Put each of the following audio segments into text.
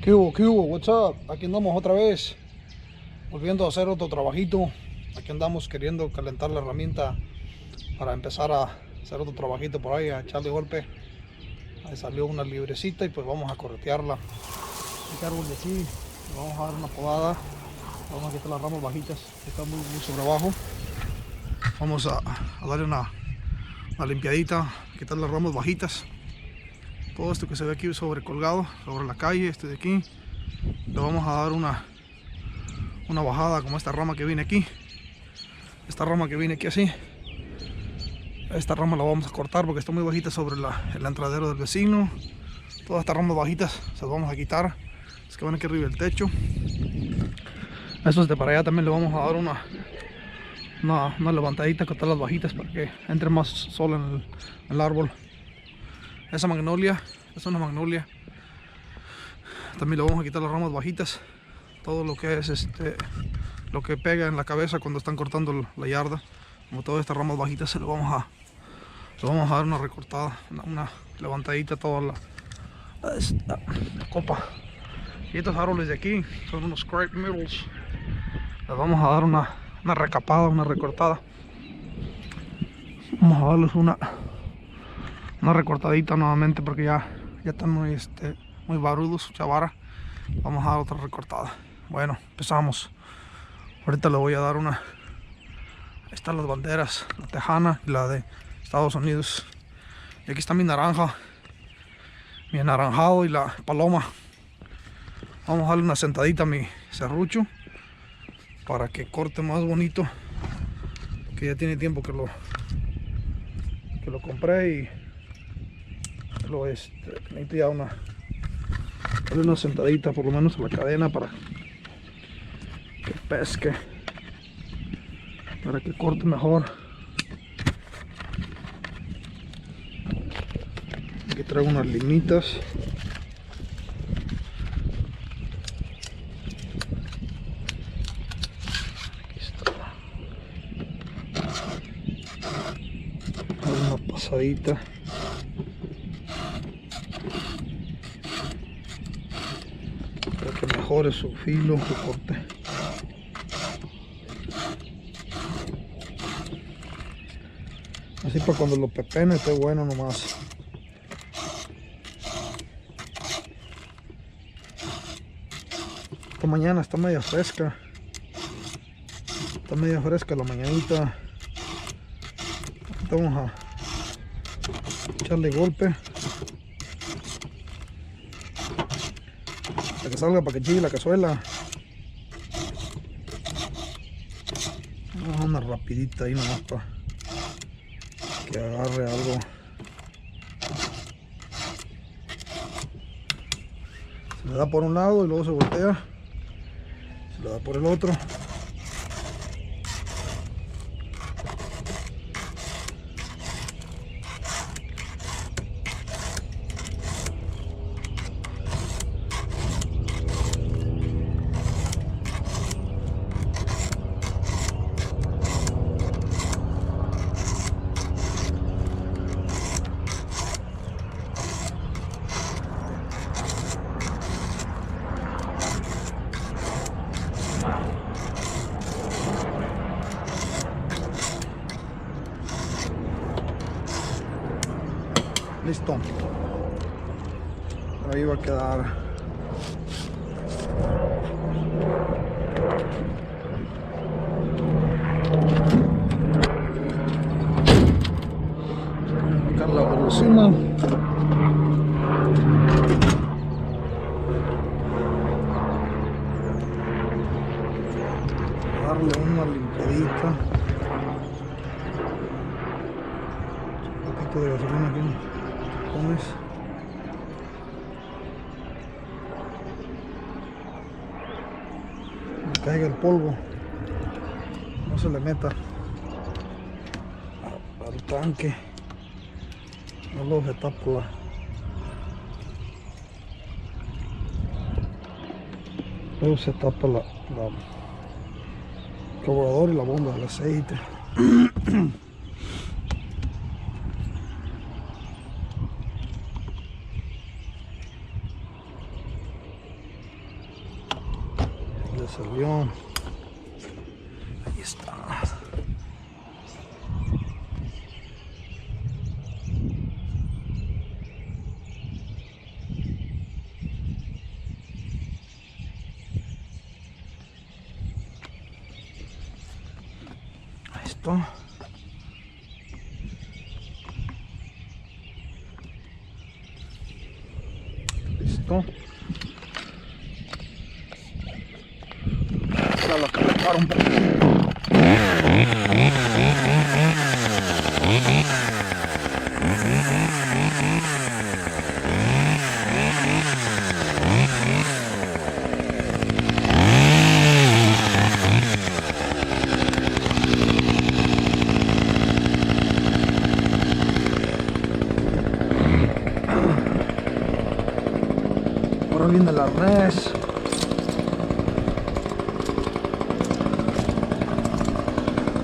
¿Qué hubo? ¿Qué hubo? What's up? Aquí andamos otra vez, volviendo a hacer otro trabajito. Aquí andamos queriendo calentar la herramienta para empezar a hacer otro trabajito por ahí, a echarle golpe. Ahí salió una librecita y pues vamos a corretearla. Este árbol de aquí, le vamos a dar una podada. Vamos a quitar las ramas bajitas, que están muy sobre abajo. Vamos a darle una limpiadita, quitar las ramas bajitas. Todo esto que se ve aquí sobrecolgado sobre la calle, este de aquí, le vamos a dar una bajada, como esta rama que viene aquí. Esta rama que viene aquí así, esta rama la vamos a cortar porque está muy bajita sobre el entradero del vecino. Todas estas ramas bajitas se las vamos a quitar, es que van aquí arriba del techo. Estos de para allá también le vamos a dar una levantadita, cortar las bajitas para que entre más sol en el árbol. Esa magnolia es una magnolia, también le vamos a quitar las ramas bajitas, todo lo que es lo que pega en la cabeza cuando están cortando la yarda. Como todas estas ramas bajitas se le vamos a dar una recortada, una levantadita toda la copa. Y estos árboles de aquí son unos scrape myrtles, les vamos a dar una recapada, una recortada. Vamos a darles una recortadita nuevamente porque ya están muy barudos, chavara. Vamos a dar otra recortada. Bueno, empezamos. Ahorita le voy a dar ahí están las banderas, la tejana y la de Estados Unidos. Y aquí está mi naranja, mi anaranjado y la paloma. Vamos a darle una sentadita a mi serrucho para que corte más bonito, que ya tiene tiempo que lo compré y necesito ya darle una sentadita por lo menos a la cadena para que pesque, para que corte mejor. Aquí traigo unas limitas. Aquí está. Una pasadita. Para que mejore su filo, su corte. Así para cuando lo pepene esté bueno nomás. Esta mañana está media fresca. Está media fresca la mañanita. Vamos a echarle golpe para que salga, para que chille la cazuela. Vamos a una rapidita ahí nomás para que agarre algo. Se le da por un lado y luego se voltea, se le da por el otro. Listo. Ahí va a quedar. Acá la bolsina. Darle una limpiadita. Un poquito de gasolina aquí. Pones. Que caiga el polvo, no se le meta al tanque, no lo se tapa luego se tapa el carburador y la bomba del aceite. Ya salió. Ahí está. Ahí está. Listo. Ya lo calentar un poquito. Ahora viene el arnés.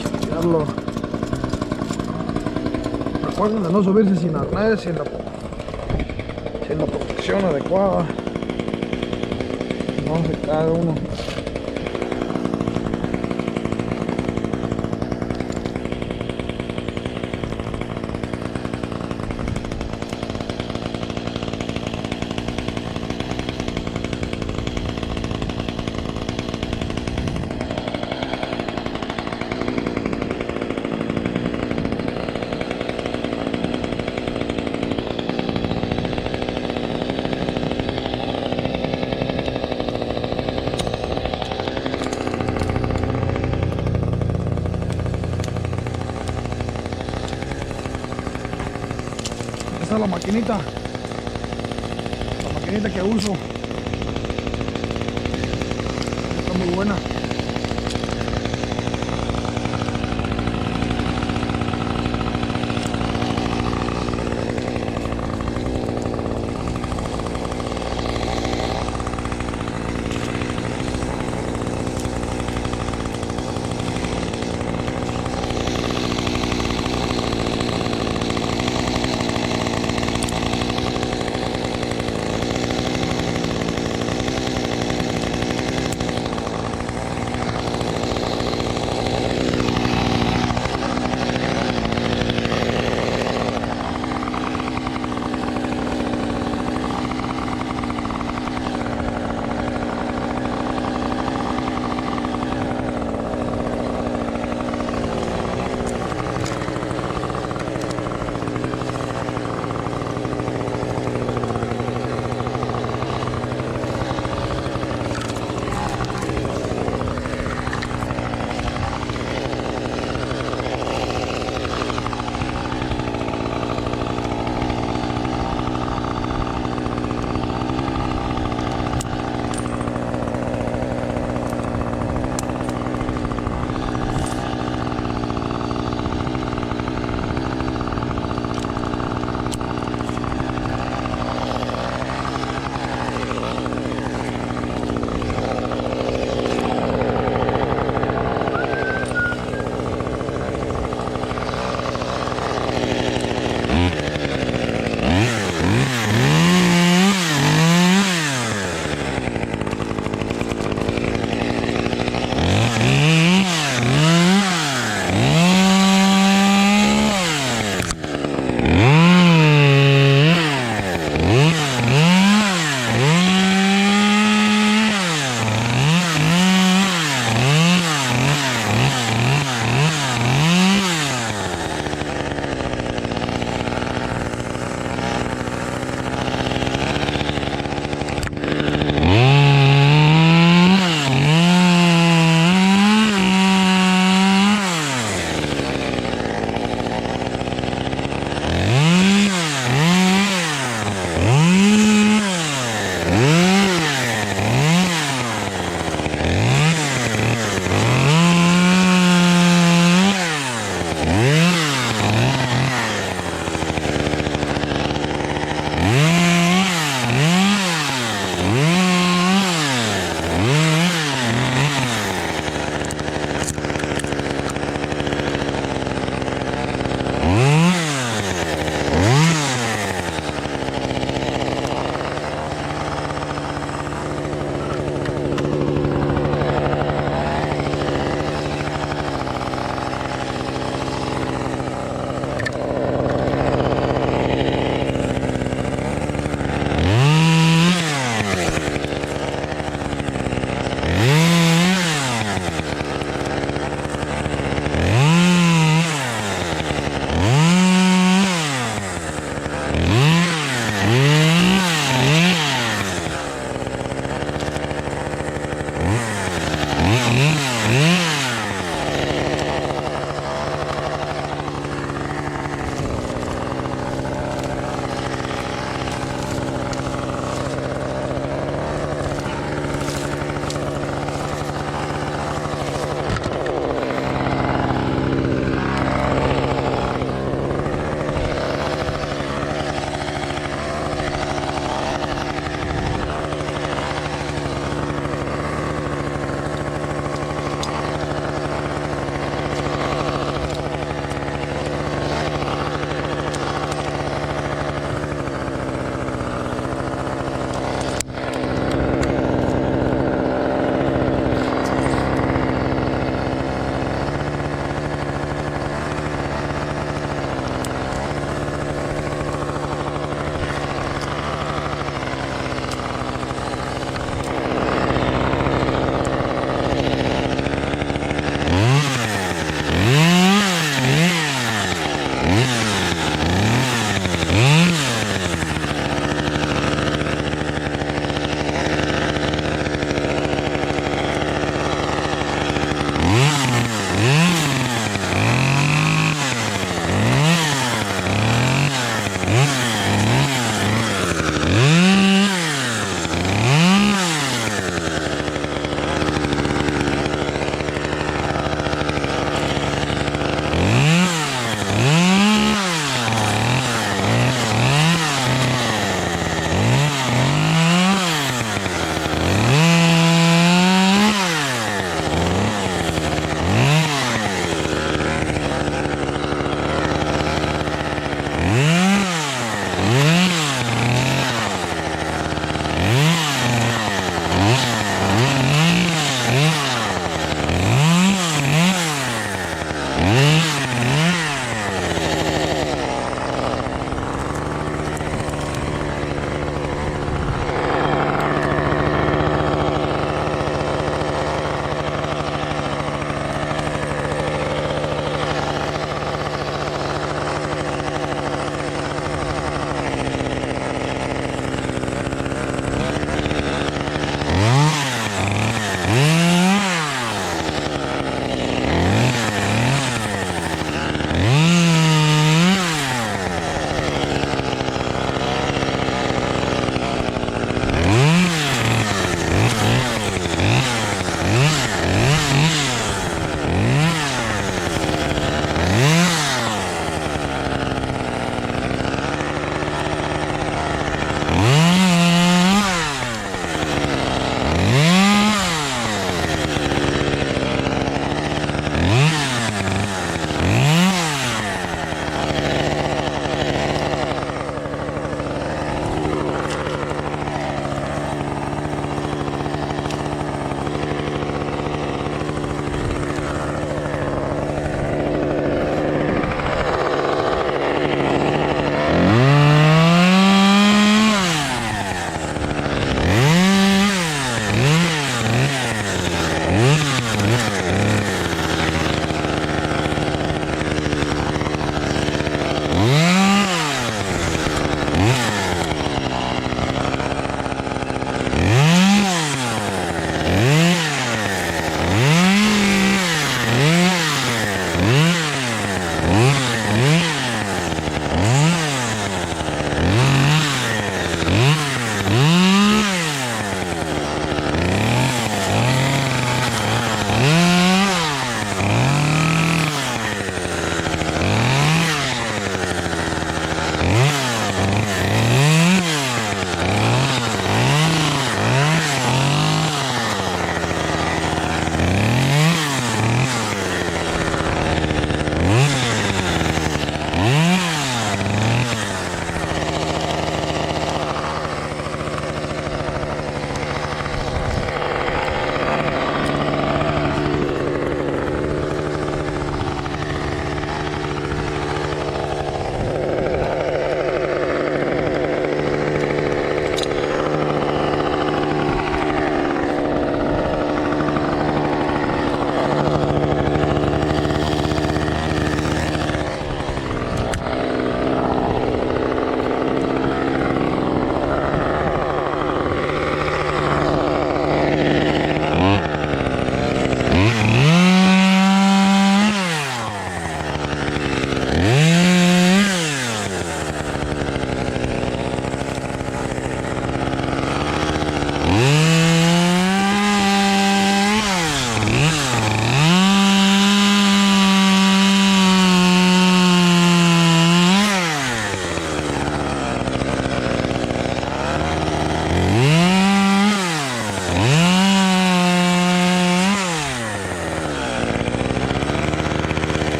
Chequearlo. Recuerden de no subirse sin arnés, sin la protección adecuada. No se cae uno. Esta es la maquinita que uso. Está muy buena.